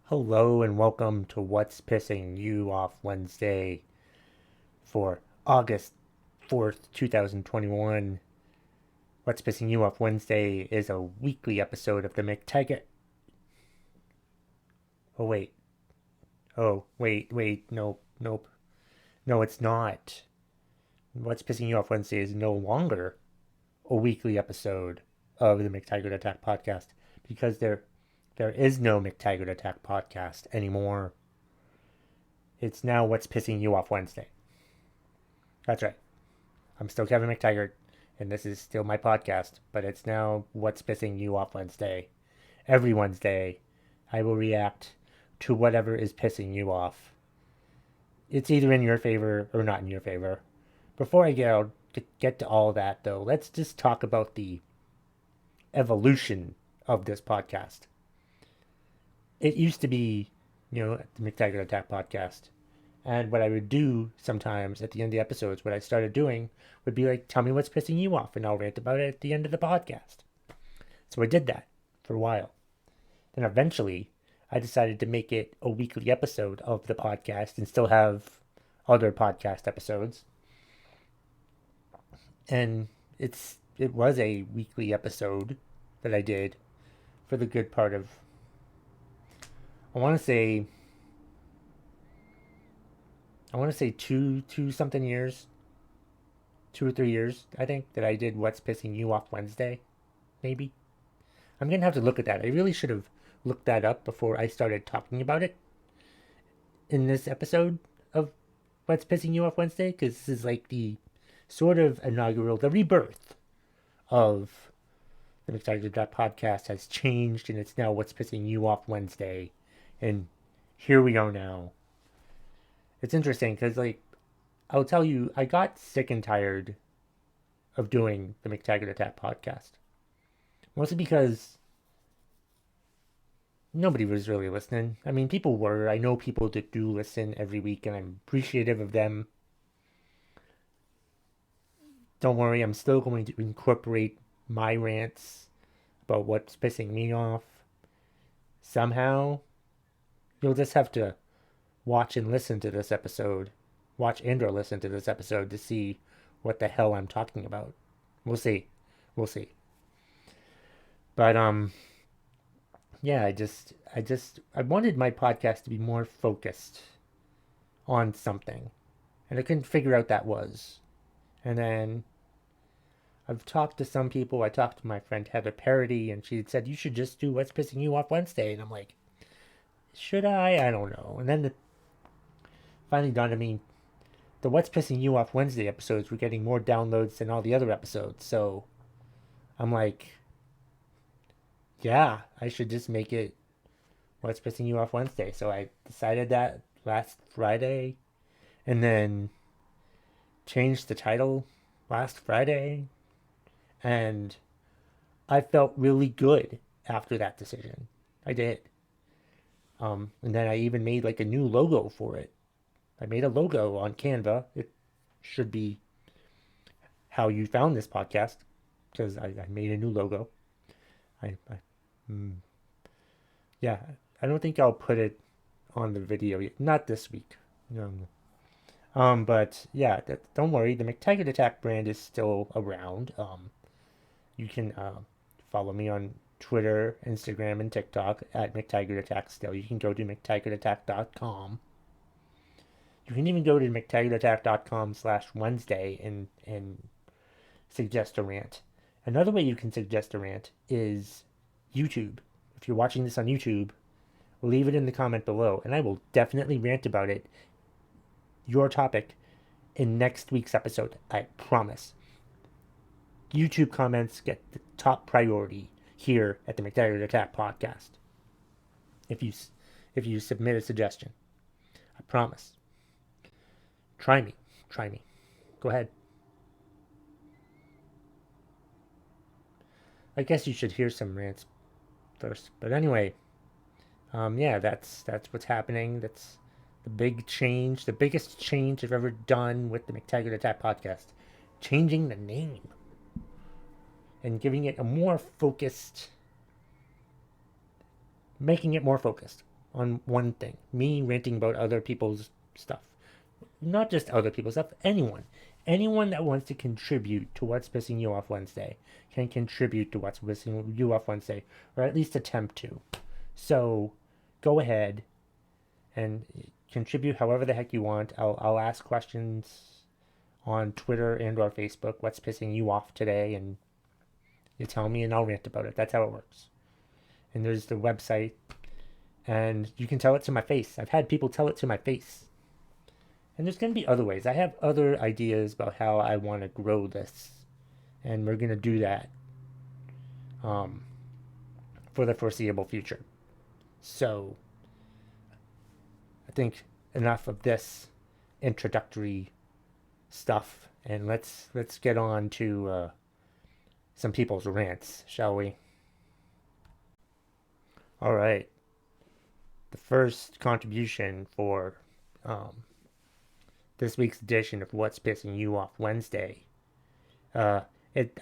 Hello and welcome to What's Pissing You Off Wednesday for August 4th, 2021. What's Pissing You Off Wednesday is a weekly episode of the McTaggart. Oh, wait. Wait. Nope. No, it's not. What's Pissing You Off Wednesday is no longer a weekly episode of the McTaggart Attack podcast because there is no McTaggart Attack podcast anymore. It's now What's Pissing You Off Wednesday. That's right. I'm still Kevin McTaggart, and this is still my podcast, but it's now What's Pissing You Off Wednesday. Every Wednesday, I will react to whatever is pissing you off. It's either in your favor or not in your favor. Before I get to all that, though, let's just talk about the evolution of this podcast. It used to be, the McTaggart Attack podcast. And what I would do sometimes at the end of the episodes, what I started doing would be like, tell me what's pissing you off, and I'll rant about it at the end of the podcast. So I did that for a while. Then eventually, I decided to make it a weekly episode of the podcast and still have other podcast episodes. And it was a weekly episode that I did for the good part of, I want to say 2 years, 2 or 3 years, I think, that I did What's Pissing You Off Wednesday, maybe. I'm going to have to look at that. I really should have looked that up before I started talking about it in this episode of What's Pissing You Off Wednesday, because this is like the sort of inaugural, the rebirth of the McIntyre podcast has changed, and it's now What's Pissing You Off Wednesday, and here we are now. It's interesting because, I'll tell you, I got sick and tired of doing the McTaggart Attack podcast. Mostly because nobody was really listening. I mean, people were. I know people that do listen every week, and I'm appreciative of them. Don't worry, I'm still going to incorporate my rants about what's pissing me off. Somehow, you'll just have to watch and listen to this episode. Watch and or listen to this episode to see what the hell I'm talking about. We'll see. But yeah, I wanted my podcast to be more focused on something. And I couldn't figure out that was. And then I've talked to some people. I talked to my friend Heather Parity, and she said, you should just do What's Pissing You Off Wednesday. And I'm like, should I? I don't know. And then it finally dawned on me, the What's Pissing You Off Wednesday episodes were getting more downloads than all the other episodes. So I'm like, yeah, I should just make it What's Pissing You Off Wednesday. So I decided that last Friday, and then changed the title last Friday, and I felt really good after that decision. I did. And then I even made like a new logo for it. I made a logo on Canva. It should be how you found this podcast, because I made a new logo. Yeah, I don't think I'll put it on the video yet. Not this week. But yeah, don't worry. The McTaggart Attack brand is still around. You can follow me on Twitter, Instagram, and TikTok at McTaggart Attack still. You can go to McTaggartAttack.com. You can even go to McTaggartAttack.com/Wednesday and suggest a rant. Another way you can suggest a rant is YouTube. If you're watching this on YouTube, leave it in the comment below, and I will definitely rant about it, your topic, in next week's episode. I promise. YouTube comments get the top priority here at the McTaggart Attack podcast. If you submit a suggestion, I promise. Try me. Go ahead. I guess you should hear some rants first. But anyway, yeah, that's what's happening. That's the big change, the biggest change I've ever done with the McTaggart Attack podcast. Changing the name and giving it a more focused, making it more focused. on one thing. Me ranting about other people's stuff. Not just other people's stuff, anyone. Anyone that wants to contribute to what's pissing you off Wednesday can contribute to what's pissing you off Wednesday, or at least attempt to. So go ahead and contribute however the heck you want. I'll ask questions on Twitter and or Facebook. What's pissing you off today? And you tell me and I'll rant about it. That's how it works. And there's the website. And you can tell it to my face. I've had people tell it to my face. And there's going to be other ways. I have other ideas about how I want to grow this. And we're going to do that for the foreseeable future. So, I think enough of this introductory stuff. And let's get on to some people's rants, shall we? All right. The first contribution for this week's edition of What's Pissing You Off Wednesday. I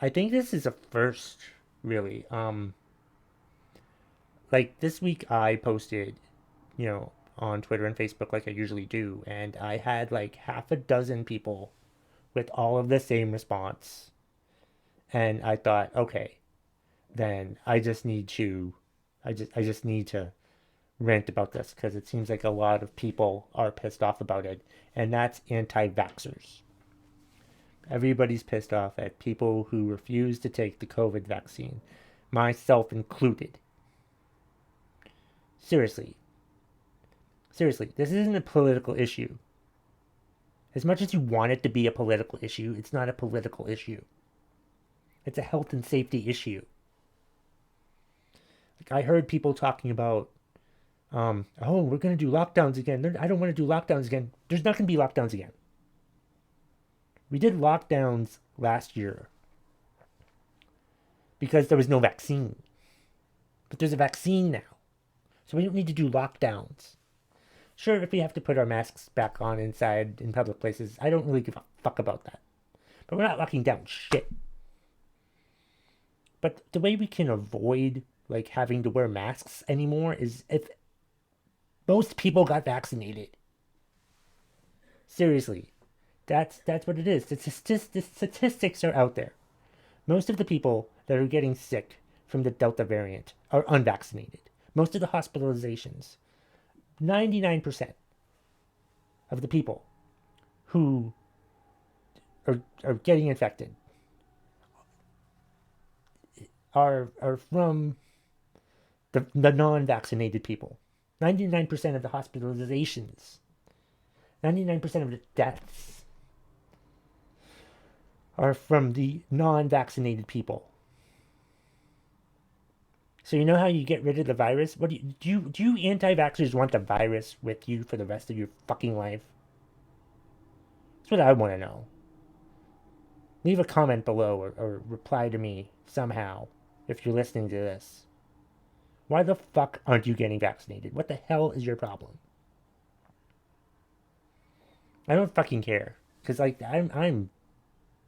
think this is a first, really. Like this week I posted, on Twitter and Facebook like I usually do, and I had like half a dozen people with all of the same response. And I thought, okay, then I just need to rant about this because it seems like a lot of people are pissed off about it, and that's anti-vaxxers. Everybody's pissed off at people who refuse to take the COVID vaccine, myself included. Seriously, this isn't a political issue. As much as you want it to be a political issue, it's not a political issue. It's a health and safety issue. Like I heard people talking about we're going to do lockdowns again. I don't want to do lockdowns again. There's not going to be lockdowns again. We did lockdowns last year because there was no vaccine. But there's a vaccine now. So we don't need to do lockdowns. Sure, if we have to put our masks back on inside in public places, I don't really give a fuck about that. But we're not locking down shit. But the way we can avoid like having to wear masks anymore is if most people got vaccinated. Seriously. That's what it is. The statistics are out there. Most of the people that are getting sick from the Delta variant are unvaccinated. Most of the hospitalizations, 99% of the people who are getting infected are from the non-vaccinated people. 99% of the hospitalizations, 99% of the deaths are from the non-vaccinated people. So you know how you get rid of the virus? Do you anti-vaxxers want the virus with you for the rest of your fucking life? That's what I want to know. Leave a comment below or reply to me somehow if you're listening to this. Why the fuck aren't you getting vaccinated? What the hell is your problem? I don't fucking care. Because like I'm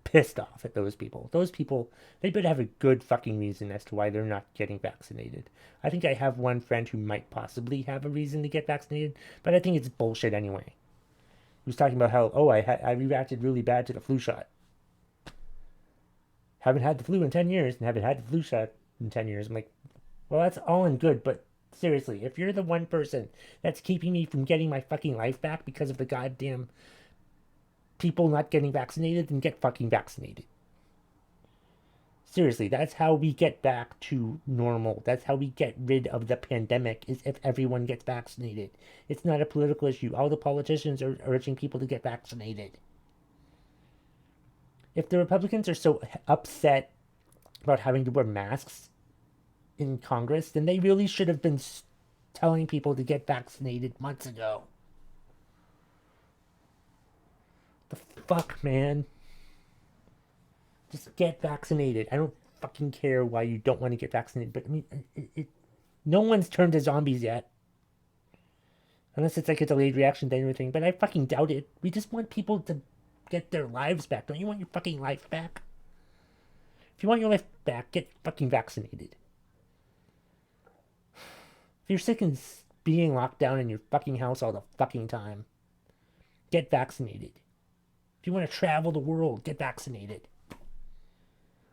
pissed off at those people. Those people, they better have a good fucking reason as to why they're not getting vaccinated. I think I have one friend who might possibly have a reason to get vaccinated, but I think it's bullshit anyway. He was talking about how, I reacted really bad to the flu shot. Haven't had the flu in 10 years and haven't had the flu shot in 10 years. I'm like, well, that's all and good, but seriously, if you're the one person that's keeping me from getting my fucking life back because of the goddamn people not getting vaccinated, then get fucking vaccinated. Seriously, that's how we get back to normal. That's how we get rid of the pandemic, is if everyone gets vaccinated. It's not a political issue. All the politicians are urging people to get vaccinated. If the Republicans are so upset about having to wear masks in Congress, then they really should have been telling people to get vaccinated months ago. The fuck, man? Just get vaccinated. I don't fucking care why you don't want to get vaccinated, but I mean, no one's turned to zombies yet. Unless it's like a delayed reaction thing or anything, but I fucking doubt it. We just want people to get their lives back. Don't you want your fucking life back? If you want your life back, get fucking vaccinated. If you're sick and being locked down in your fucking house all the fucking time. Get vaccinated. If you want to travel the world, get vaccinated.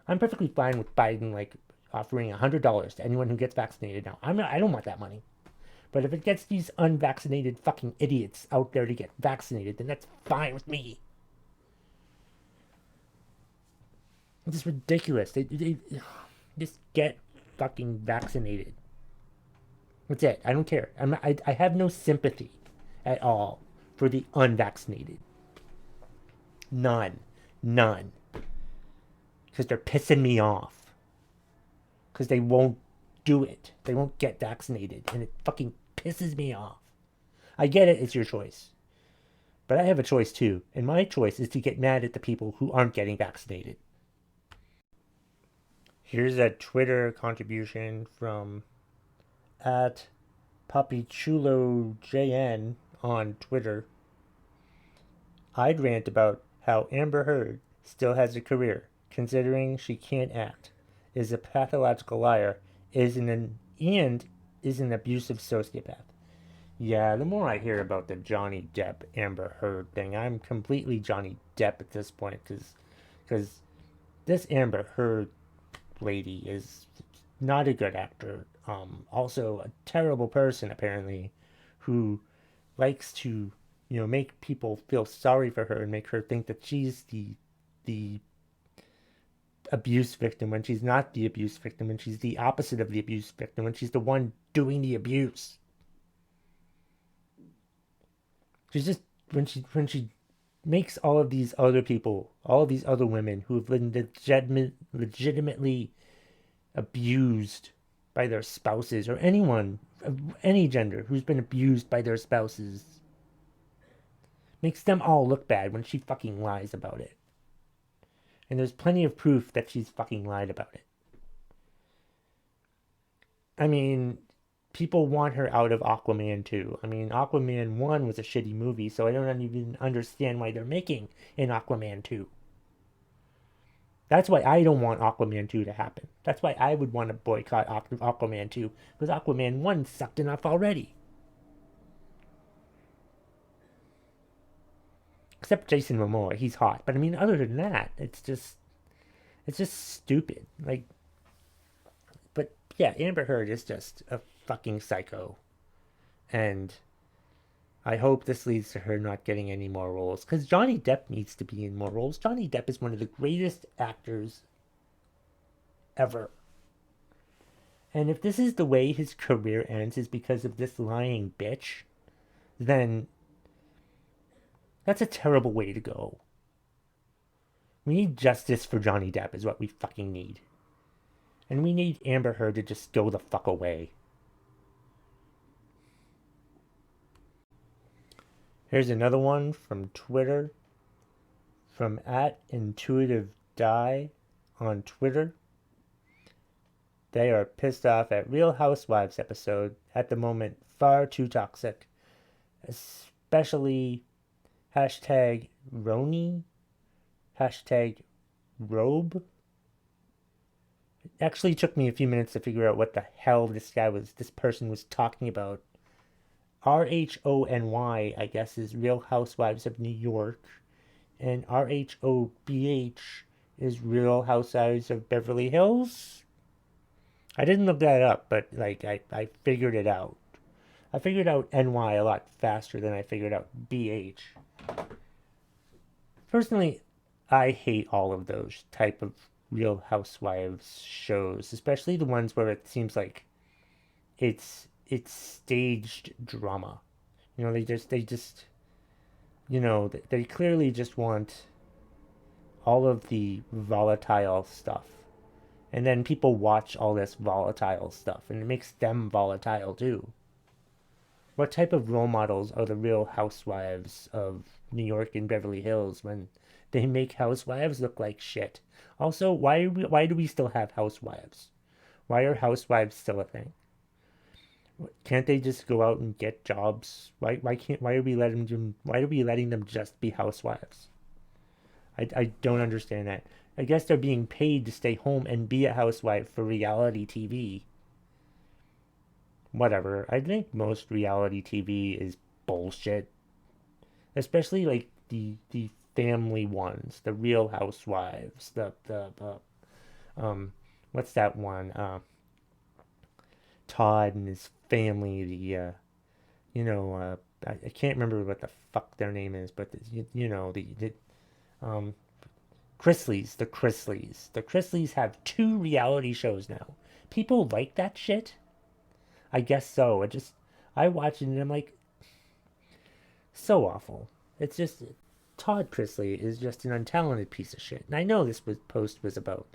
I'm perfectly fine with Biden like offering $100 to anyone who gets vaccinated now. I don't want that money. But if it gets these unvaccinated fucking idiots out there to get vaccinated, then that's fine with me. It's just ridiculous. They just get fucking vaccinated. That's it. I don't care. I have no sympathy at all for the unvaccinated. None. None. Because they're pissing me off. Because they won't do it. They won't get vaccinated. And it fucking pisses me off. I get it. It's your choice. But I have a choice too. And my choice is to get mad at the people who aren't getting vaccinated. Here's a Twitter contribution from at PuppyChuloJN on Twitter. I'd rant about how Amber Heard still has a career, considering she can't act, is a pathological liar, is an abusive sociopath. Yeah, the more I hear about the Johnny Depp Amber Heard thing, I'm completely Johnny Depp at this point, because this Amber Heard lady is not a good actor. Also a terrible person apparently, who likes to, make people feel sorry for her and make her think that she's the abuse victim when she's not the abuse victim, and she's the opposite of the abuse victim, when she's the one doing the abuse. She's just when she makes all of these other people, all of these other women who have been legitimately abused by their spouses, or anyone of any gender who's been abused by their spouses, makes them all look bad when she fucking lies about it. And there's plenty of proof that she's fucking lied about it. I mean, people want her out of Aquaman 2. I mean, Aquaman 1 was a shitty movie, so I don't even understand why they're making an Aquaman 2. That's why I don't want Aquaman 2 to happen. That's why I would want to boycott Aquaman 2, because Aquaman 1 sucked enough already. Except Jason Momoa, he's hot. But I mean, other than that, it's just stupid. Like, but yeah, Amber Heard is just a fucking psycho. And I hope this leads to her not getting any more roles, because Johnny Depp needs to be in more roles. Johnny Depp is one of the greatest actors ever. And if this is the way his career ends, is because of this lying bitch, then that's a terrible way to go. We need justice for Johnny Depp is what we fucking need. And we need Amber Heard to just go the fuck away. Here's another one from Twitter, from @IntuitiveDie on Twitter. They are pissed off at Real Housewives episode, at the moment far too toxic. Especially #Roni, #Robe. It actually took me a few minutes to figure out what the hell this person was talking about. RHONY, I guess, is Real Housewives of New York, and RHOBH is Real Housewives of Beverly Hills. I didn't look that up, but I figured it out. I figured out NY a lot faster than I figured out BH. Personally, I hate all of those type of Real Housewives shows, especially the ones where it seems like it's staged drama. They clearly just want all of the volatile stuff. And then people watch all this volatile stuff, and it makes them volatile too. What type of role models are the Real Housewives of New York and Beverly Hills when they make housewives look like shit? Also, why do we still have housewives? Why are housewives still a thing? Can't they just go out and get jobs? Why are we letting them just be housewives? I don't understand that. I guess they're being paid to stay home and be a housewife for reality TV. whatever. I think most reality TV is bullshit, especially like the family ones, the Real Housewives, what's that one? Todd and his family, I can't remember what the fuck their name is, but the um Chrisleys, the Chrisleys. The Chrisleys have two reality shows now. People like that shit? I guess so. I watch it and I'm like, so awful. It's just, Todd Chrisley is just an untalented piece of shit. And I know this rant was about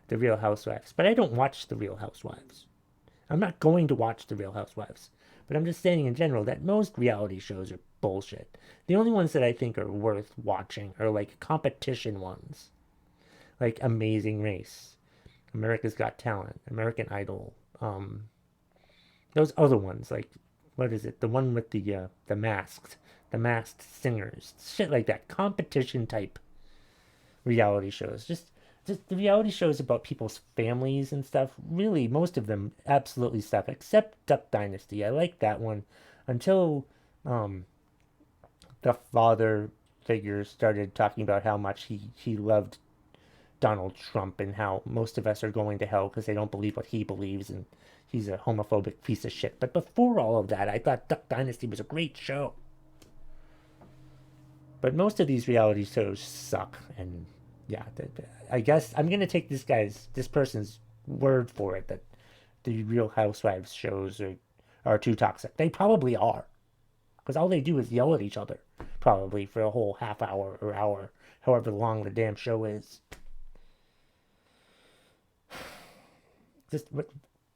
the Real Housewives, but I don't watch the Real Housewives. I'm not going to watch the Real Housewives. But I'm just saying in general that most reality shows are bullshit. The only ones that I think are worth watching are like competition ones, like Amazing Race, America's Got Talent, American Idol, those other ones like, what is it? The one with the masked singers, shit like that. Competition type reality shows. Just the reality shows about people's families and stuff. Really, most of them absolutely suck, except Duck Dynasty. I like that one until um, the father figure started talking about how much he loved Donald Trump and how most of us are going to hell because they don't believe what he believes and he's a homophobic piece of shit. But before all of that, I thought Duck Dynasty was a great show. But most of these reality shows suck, and yeah, I guess I'm gonna take this person's word for it that the Real Housewives shows are too toxic. They probably are, because all they do is yell at each other, probably for a whole half hour or hour, however long the damn show is. Just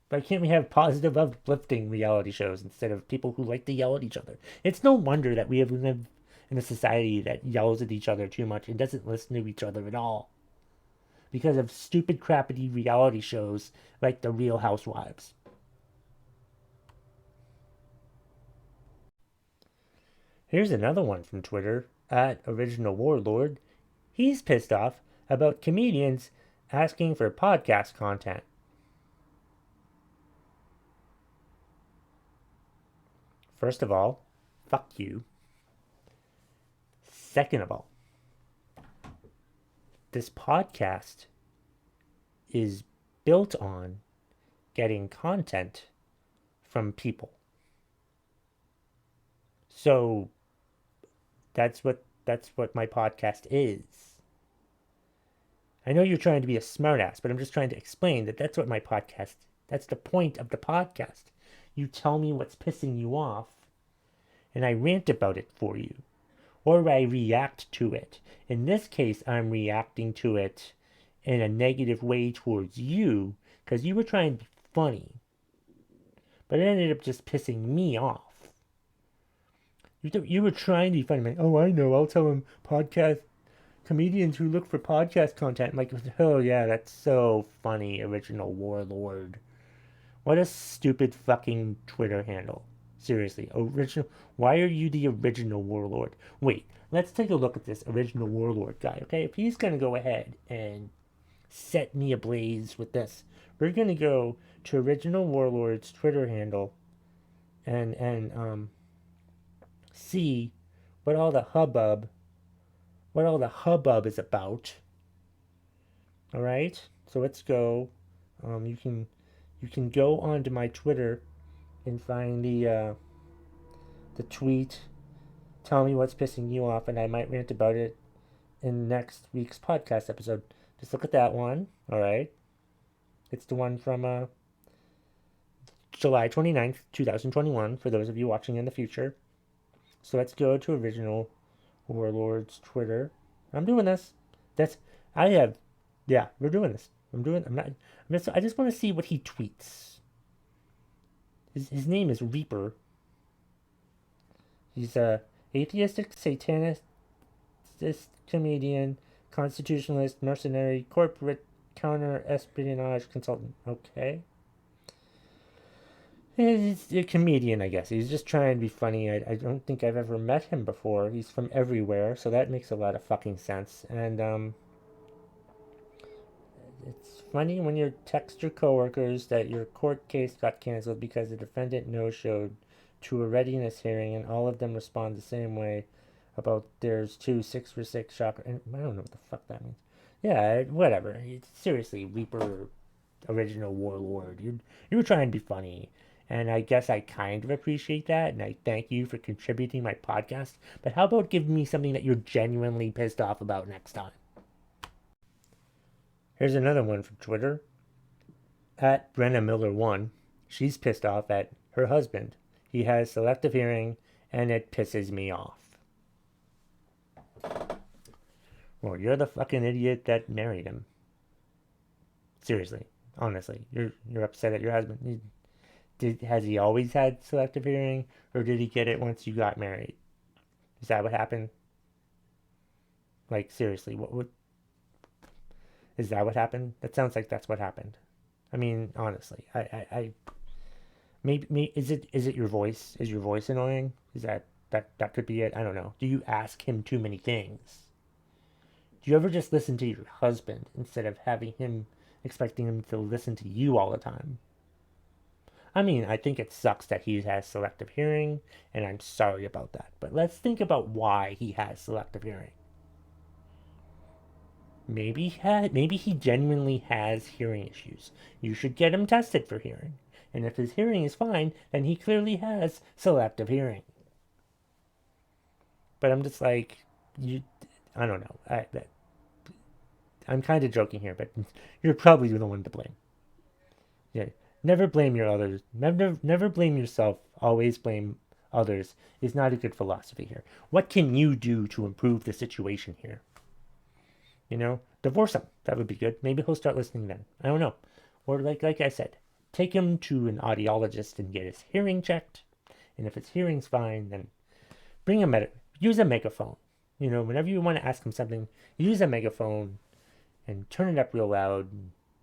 why can't we have positive, uplifting reality shows instead of people who like to yell at each other? It's no wonder that we have lived in a society that yells at each other too much and doesn't listen to each other at all. Because of stupid, crappy reality shows like The Real Housewives. Here's another one from Twitter, at Original Warlord. He's pissed off about comedians asking for podcast content. First of all, fuck you. Second of all, this podcast is built on getting content from people. So that's what my podcast is. I know you're trying to be a smartass, but I'm just trying to explain that that's the point of the podcast. You tell me what's pissing you off, and I rant about it for you. Or I react to it. In this case, I'm reacting to it in a negative way towards you, because you were trying to be funny. But it ended up just pissing me off. You were trying to be funny, like, oh, I know, I'll tell them comedians who look for podcast content. I'm like, oh yeah, that's so funny, Original Warlord. What a stupid fucking Twitter handle. Seriously, why are you the Original Warlord? Wait, let's take a look at this Original Warlord guy, okay? If he's gonna go ahead and set me ablaze with this, we're gonna go to Original Warlord's Twitter handle and see what all the hubbub is about. All right, so let's go. You can go onto my Twitter and find the tweet. Tell me what's pissing you off, and I might rant about it in next week's podcast episode. Just look at that one. All right, it's the one from July 29th, 2021. For those of you watching in the future. So let's go to Original Warlord's Twitter. I'm doing this. We're doing this. I just want to see what he tweets. His name is Reaper. He's a atheistic, satanist comedian, constitutionalist, mercenary, corporate counter-espionage consultant. Okay. He's a comedian, I guess. He's just trying to be funny. I don't think I've ever met him before. He's from everywhere, so that makes a lot of fucking sense. And it's funny when you text your coworkers that your court case got canceled because the defendant no-showed to a readiness hearing and all of them respond the same way about there's 6 for 6 shocker. And I don't know what the fuck that means. Yeah, whatever. Seriously, Reaper, original Warlord. You were trying to be funny. And I guess I kind of appreciate that, and I thank you for contributing my podcast. But how about giving me something that you're genuinely pissed off about next time? Here's another one from Twitter. At Brenna Miller 1, she's pissed off at her husband. He has selective hearing, and it pisses me off. Well, you're the fucking idiot that married him. Seriously, honestly, you're upset at your husband. Has he always had selective hearing, or did he get it once you got married? Is that what happened? Like, seriously, what is that what happened? That sounds like that's what happened. I mean, honestly, I maybe is it your voice? Is your voice annoying? Is that could be it? I don't know. Do you ask him too many things? Do you ever just listen to your husband instead of expecting him to listen to you all the time? I mean, I think it sucks that he has selective hearing, and I'm sorry about that. But let's think about why he has selective hearing. Maybe he genuinely has hearing issues. You should get him tested for hearing. And if his hearing is fine, then he clearly has selective hearing. But I'm just like, I don't know. I'm kind of joking here, but you're probably the one to blame. Yeah. Never blame your others. Never blame yourself. Always blame others is not a good philosophy here. What can you do to improve the situation here? Divorce him. That would be good. Maybe he'll start listening then. I don't know. Or like I said, take him to an audiologist and get his hearing checked. And if his hearing's fine, then bring him use a megaphone. Whenever you want to ask him something, use a megaphone and turn it up real loud.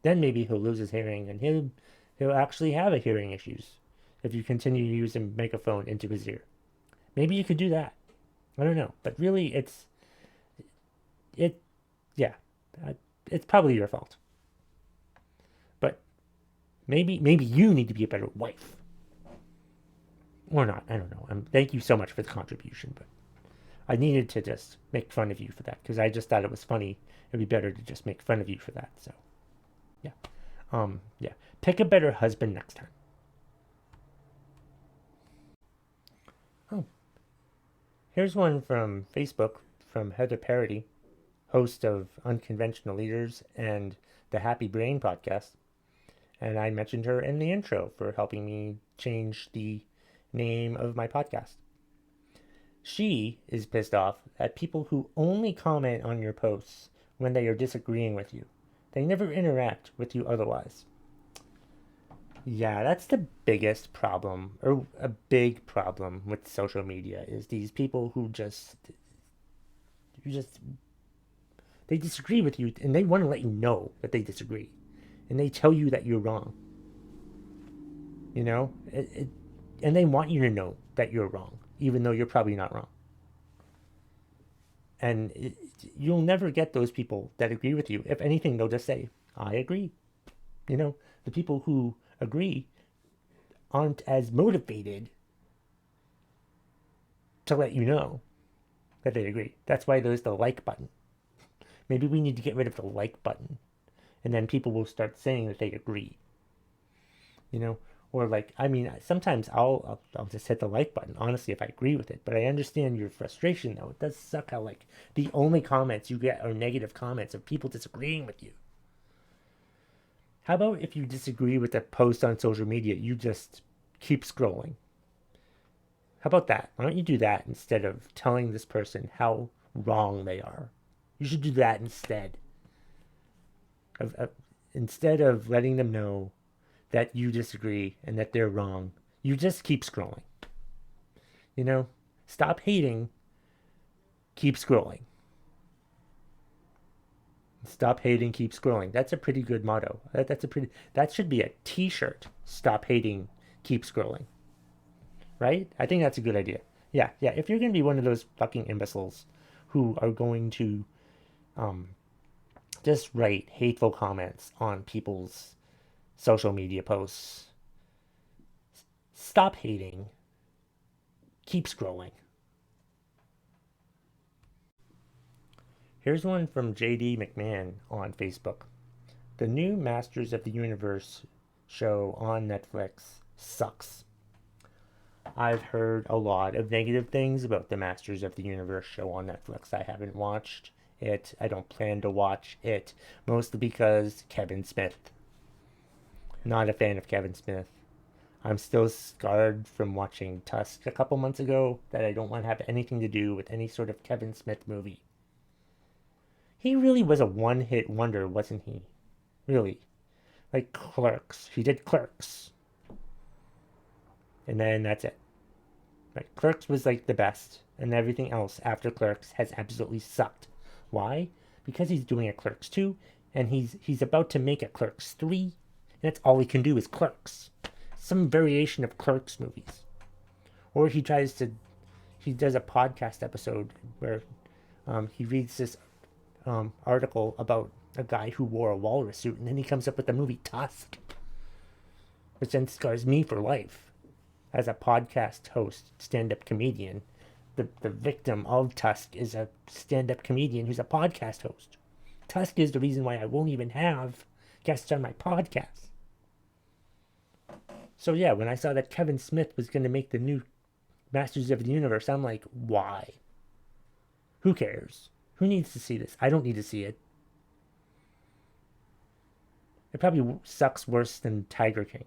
Then maybe he'll lose his hearing and he'll actually have a hearing issues if you continue to use a megaphone into his ear. Maybe you could do that. I don't know. But really, it's probably your fault. But maybe you need to be a better wife. Or not. I don't know. Thank you so much for the contribution, but I needed to just make fun of you for that because I just thought it was funny. It'd be better to just make fun of you for that. So, yeah. Yeah. Pick a better husband next time. Oh. Here's one from Facebook from Heather Parity, host of Unconventional Leaders and the Happy Brain podcast. And I mentioned her in the intro for helping me change the name of my podcast. She is pissed off at people who only comment on your posts when they are disagreeing with you. They never interact with you otherwise. Yeah, that's the biggest problem, or a big problem with social media, is these people who they disagree with you, and they want to let you know that they disagree, and they tell you that you're wrong. And they want you to know that you're wrong, even though you're probably not wrong. And you'll never get those people that agree with you. If anything, they'll just say, I agree. The people who agree aren't as motivated to let you know that they agree. That's why there's the like button. Maybe we need to get rid of the like button. And then people will start saying that they agree. Or sometimes I'll just hit the like button, honestly, if I agree with it. But I understand your frustration, though. It does suck how, the only comments you get are negative comments of people disagreeing with you. How about if you disagree with a post on social media, you just keep scrolling? How about that? Why don't you do that instead of telling this person how wrong they are? You should do that instead. Instead of letting them know that you disagree and that they're wrong, you just keep scrolling. Stop hating, keep scrolling. Stop hating, keep scrolling. That's a pretty good motto. That should be a t-shirt. Stop hating, keep scrolling. Right? I think that's a good idea. Yeah. If you're going to be one of those fucking imbeciles who are going to leftist right hateful comments on people's social media posts. Stop hating. Keep scrolling. Here's one from JD McMahon on Facebook. The new Masters of the Universe show on Netflix sucks. I've heard a lot of negative things about the Masters of the Universe show on Netflix. I haven't watched it. I don't plan to watch it, mostly because Kevin Smith. Not a fan of Kevin Smith. I'm still scarred from watching Tusk a couple months ago that I don't want to have anything to do with any sort of Kevin Smith movie. He really was a one-hit wonder, wasn't he? Really. Like Clerks. He did Clerks. And then that's it. Like, Clerks was like the best, and everything else after Clerks has absolutely sucked. Why? Because he's doing a Clerks 2, and he's about to make a Clerks 3, and that's all he can do is Clerks. Some variation of Clerks movies. Or he does a podcast episode where he reads this article about a guy who wore a walrus suit, and then he comes up with the movie Tusk, which then scars me for life. As a podcast host, stand-up comedian, the victim of Tusk is a stand-up comedian who's a podcast host. Tusk is the reason why I won't even have guests on my podcast. So yeah, when I saw that Kevin Smith was going to make the new Masters of the Universe, I'm like, why? Who cares? Who needs to see this? I don't need to see it. It probably sucks worse than Tiger King,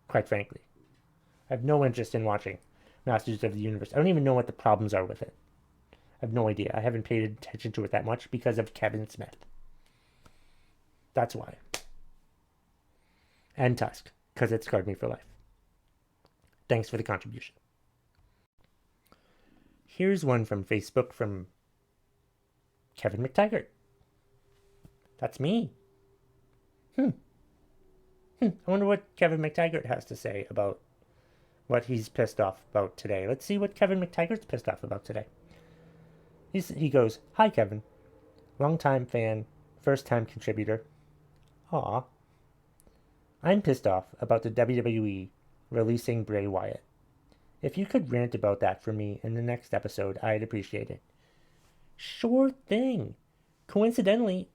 quite frankly. I have no interest in watching Masters of the Universe. I don't even know what the problems are with it. I have no idea. I haven't paid attention to it that much because of Kevin Smith. That's why. And Tusk, because it scarred me for life. Thanks for the contribution. Here's one from Facebook from Kevin McIntyre. That's me. I wonder what Kevin McIntyre has to say about what he's pissed off about today. Let's see what Kevin McIntyre's pissed off about today. He goes, "Hi, Kevin. Long-time fan, first-time contributor. Aw. I'm pissed off about the WWE releasing Bray Wyatt. If you could rant about that for me in the next episode, I'd appreciate it." Sure thing. Coincidentally,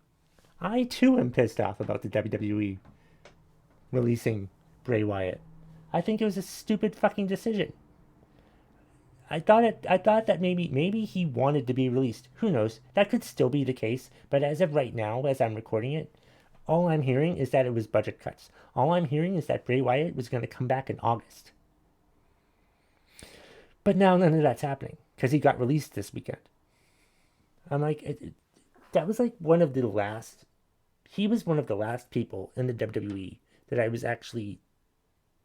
I too am pissed off about the WWE releasing Bray Wyatt. I think it was a stupid fucking decision. I thought that maybe he wanted to be released. Who knows? That could still be the case. But as of right now, as I'm recording it, all I'm hearing is that it was budget cuts. All I'm hearing is that Bray Wyatt was going to come back in August. But now none of that's happening because he got released this weekend. I'm like, that was like one of the last. He was one of the last people in the WWE that I was actually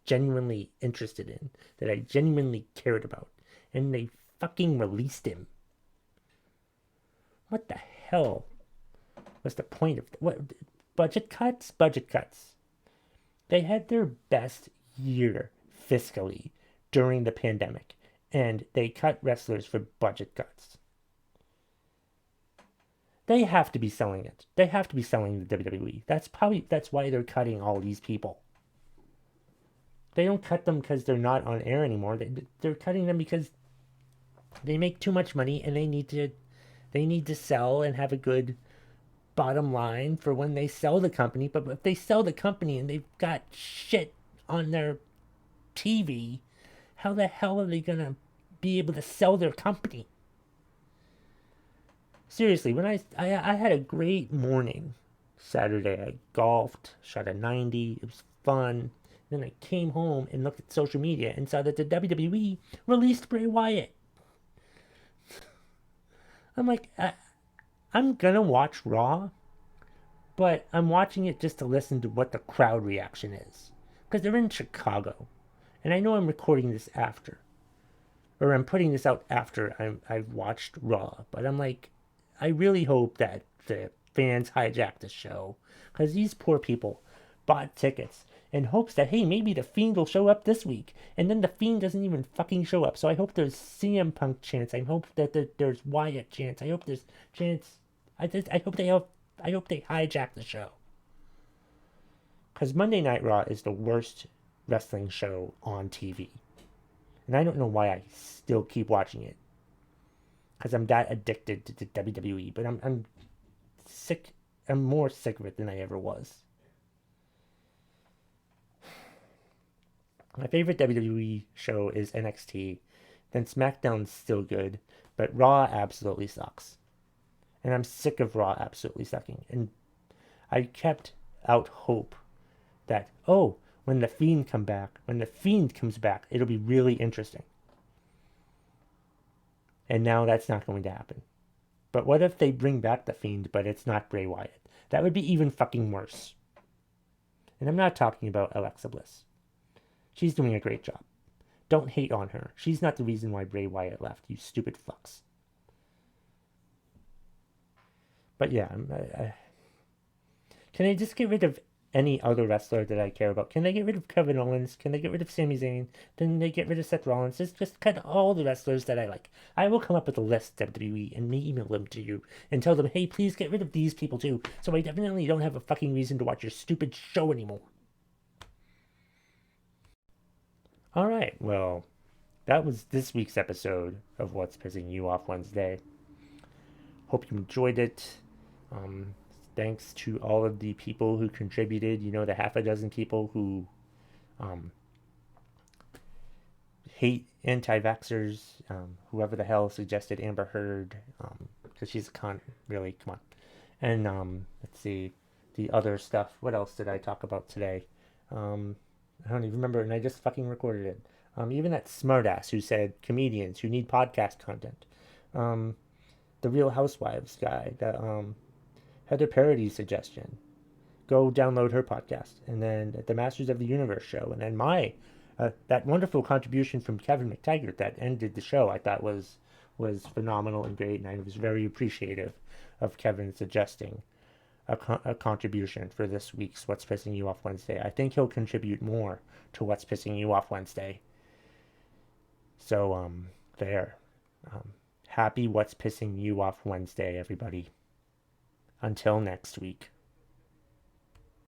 genuinely interested in, that I genuinely cared about, and they fucking released him. What the hell was the point of what? Budget cuts? Budget cuts. They had their best year fiscally during the pandemic, and they cut wrestlers for budget cuts. They have to be selling it. They have to be selling the WWE. That's why they're cutting all these people. They don't cut them because they're not on air anymore. They're cutting them because they make too much money and they need to sell and have a good bottom line for when they sell the company. But if they sell the company and they've got shit on their TV, how the hell are they gonna be able to sell their company? Seriously, when I had a great morning Saturday. I golfed, shot a 90. It was fun. Then I came home and looked at social media and saw that the WWE released Bray Wyatt. I'm like, I'm gonna watch Raw, but I'm watching it just to listen to what the crowd reaction is. Because they're in Chicago. And I know I'm recording this after. Or I'm putting this out after I've watched Raw. But I'm like, I really hope that the fans hijack the show. Because these poor people bought tickets in hopes that, hey, maybe the Fiend will show up this week. And then the Fiend doesn't even fucking show up. So I hope there's CM Punk chance. I hope that there's Wyatt chance. I hope there's chance. I hope they have they hijack the show. Because Monday Night Raw is the worst wrestling show on TV. And I don't know why I still keep watching it. Because I'm that addicted to the WWE. But I'm sick. I'm more sick of it than I ever was. My favorite WWE show is NXT. Then SmackDown's still good. But Raw absolutely sucks. And I'm sick of Raw absolutely sucking. And I kept out hope that, oh, when the Fiend comes back, it'll be really interesting. And now that's not going to happen. But what if they bring back the Fiend, but it's not Bray Wyatt? That would be even fucking worse. And I'm not talking about Alexa Bliss. She's doing a great job. Don't hate on her. She's not the reason why Bray Wyatt left, you stupid fucks. But yeah, can I just get rid of any other wrestler that I care about? Can they get rid of Kevin Owens? Can they get rid of Sami Zayn? Then they get rid of Seth Rollins? Just cut all the wrestlers that I like. I will come up with a list, WWE, and email them to you and tell them, hey, please get rid of these people too, so I definitely don't have a fucking reason to watch your stupid show anymore. Alright, well, that was this week's episode of What's Pissing You Off Wednesday. Hope you enjoyed it. Thanks to all of the people who contributed, the half a dozen people who hate AntiVaxxers, whoever the hell suggested Amber Heard, because she's a cunt, really, come on. And let's see, the other stuff. What else did I talk about today? I don't even remember, and I just fucking recorded it. Even that smartass who said comedians who need podcast content. The Real Housewives guy, that Heather Parity's suggestion. Go download her podcast. And then the Masters of the Universe show. And then that wonderful contribution from Kevin McIntyre that ended the show, I thought was phenomenal and great. And I was very appreciative of Kevin suggesting a contribution for this week's What's Pissing You Off Wednesday. I think he'll contribute more to What's Pissing You Off Wednesday. So, there. Happy What's Pissing You Off Wednesday, everybody. Until next week.